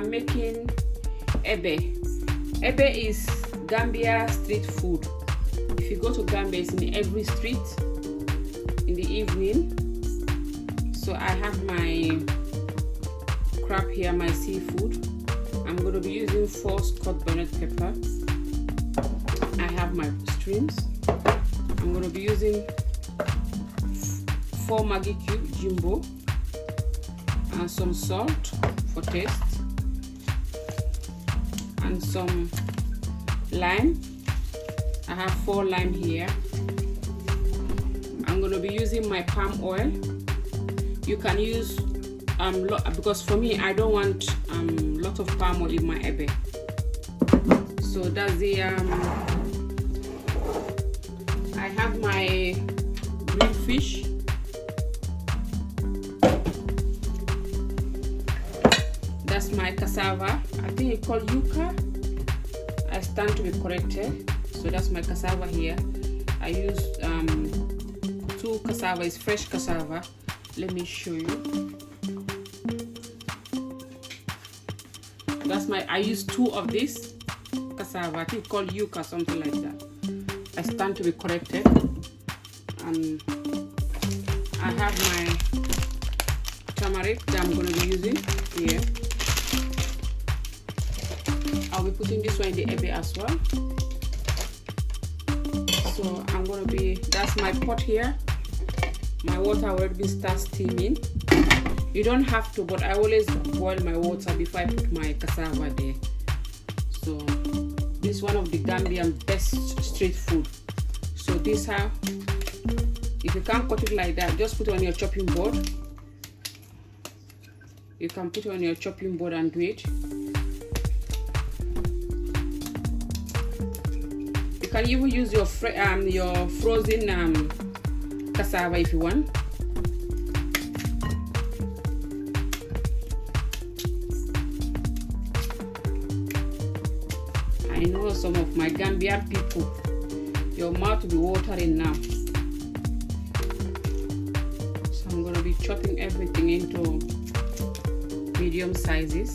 I'm making Ebbeh. Ebbeh is Gambia street food. If you go to Gambia, it's in every street in the evening. So I have my crab here, my seafood. I'm going to be using 4 scotch bonnet pepper. I have my shrimps. I'm going to be using 4 Maggi cube jumbo and some salt for taste and some lime. I have 4 lime here. I'm going to be using my palm oil. You can use because for me I don't want lot of palm oil in my Ebbeh. So that's the I have my grilled fish. That's my cassava. I think it's called yuca. I stand to be corrected. So that's my cassava here. I used 2 cassava. It's fresh cassava. Let me show you. That's I used 2 of this cassava. I think it's called yuca, something like that. I stand to be corrected. And I have my tamarind that I'm going to be using here. I'll be putting this one in the Ebbeh as well. So I'm going to be, that's my pot here. My water already starts steaming. You don't have to, but I always boil my water before I put my cassava there. So this is one of the Gambian best street food. So this how, if you can't cut it like that, just put it on your chopping board. You can put it on your chopping board and do it. You can even use your frozen cassava if you want. I know some of my Gambian people, your mouth will be watering now. So I'm going to be chopping everything into medium sizes.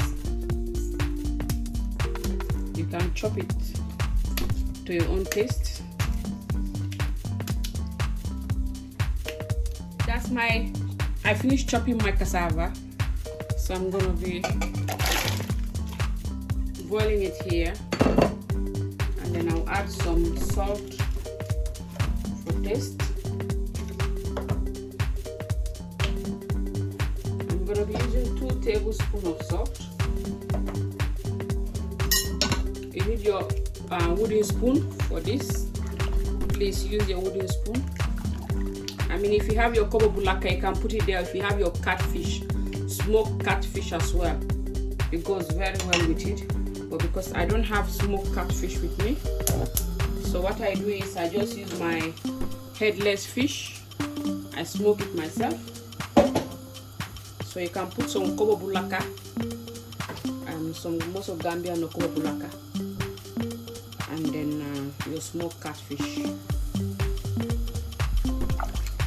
You can chop it to your own taste. That's I finished chopping my cassava. So I'm going to be boiling it here. And then I'll add some salt for taste. I'm going to be using 2 tablespoons of salt. You need your wooden spoon for this. Please use your wooden spoon. I mean, if you have your kobo bulaka, you can put it there. If you have your catfish, smoked catfish as well, it goes very well with it. But because I don't have smoked catfish with me, so what I do is I just use my headless fish. I smoke it myself. So you can put some kobo bulaka, most of Gambia no kobo bulaka, and then your smoked catfish.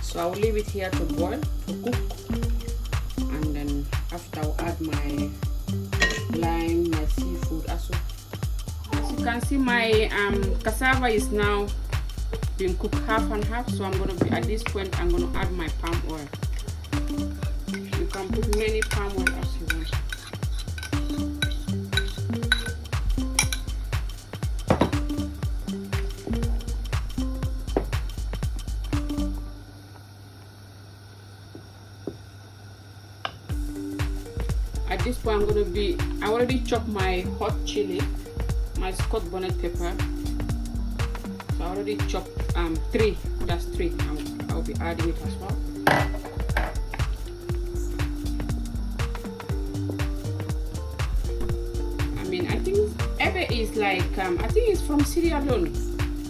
So I'll leave it here to boil, to cook, and then after I'll add my lime, my seafood as well. As you can see, my cassava is now being cooked half and half. So I'm going to be, at this point, I'm going to add my palm oil. You can put many palm oil as you want. At this point, I'm going to be, I already chopped my hot chili, my scotch bonnet pepper. So I already chopped 3, that's 3. I'll be adding it as well. I mean, I think Ebbeh is like, I think it's from Sierra Leone,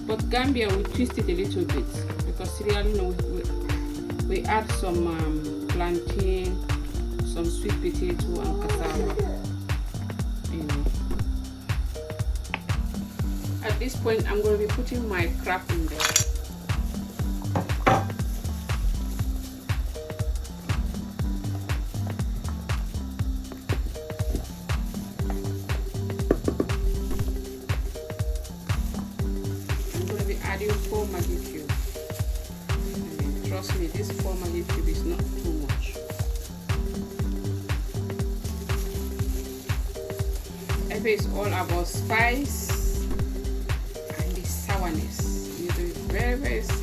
but Gambia we twist it a little bit because Sierra Leone we add some plantain, some sweet potato and cassava. At this point, I'm going to be putting my crab in there. adding 4 Maggi cubes. I mean, trust me, this 4 Maggi cube is not too much. Ebbeh is all about spice and the sourness. You do it very, very sour.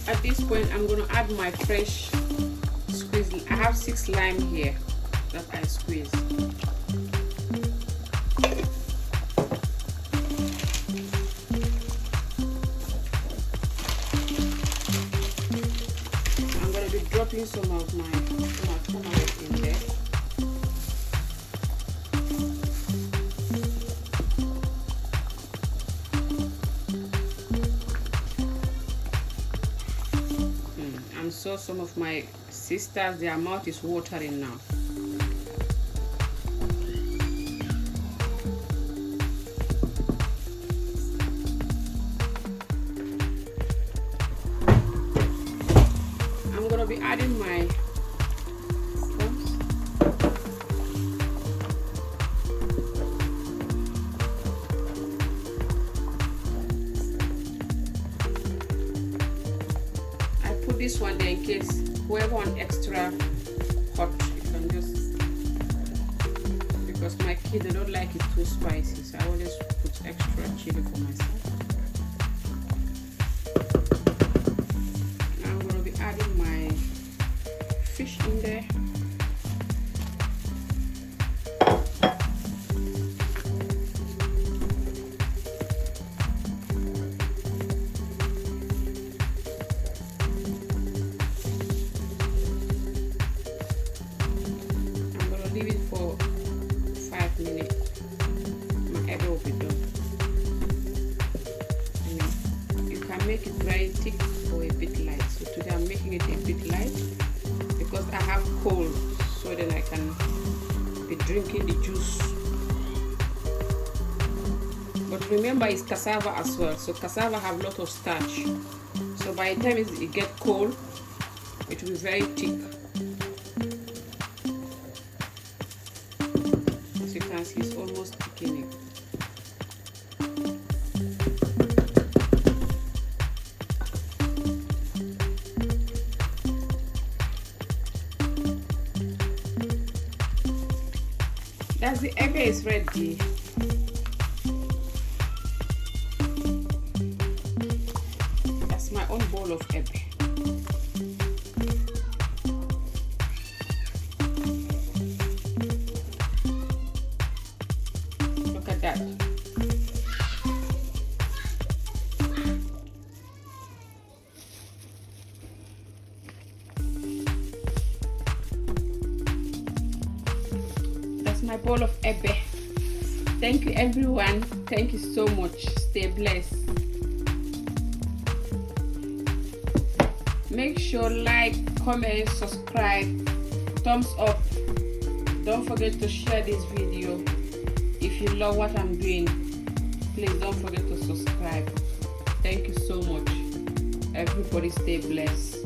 At this point, I'm going to add my fresh squeezed. I have 6 lime here that I squeeze. I'm going to be dropping some of my tamarind in there. So some of my sisters, their mouth is watering now. I'm gonna be adding my prawns. This one there in case whoever want extra hot, you can just, because my kids, they don't like it too spicy, so I always put extra chili for myself. Now I'm going to be adding my fish in there. Leave it for 5 minutes. My Ebbeh will be done. And you can make it very thick or a bit light. So today I'm making it a bit light because I have cold, so then I can be drinking the juice. But remember, it's cassava as well, so cassava have a lot of starch. So by the time it gets cold, it will be very thick. It's almost thickening. That's the Ebbeh is ready. That's my own bowl of Ebbeh. That. That's my bowl of Ebbeh. Thank you everyone. Thank you so much. Stay blessed. Make sure like, comment, subscribe, thumbs up. Don't forget to share this video. If you love what I'm doing, please don't forget to subscribe. Thank you so much. Everybody stay blessed.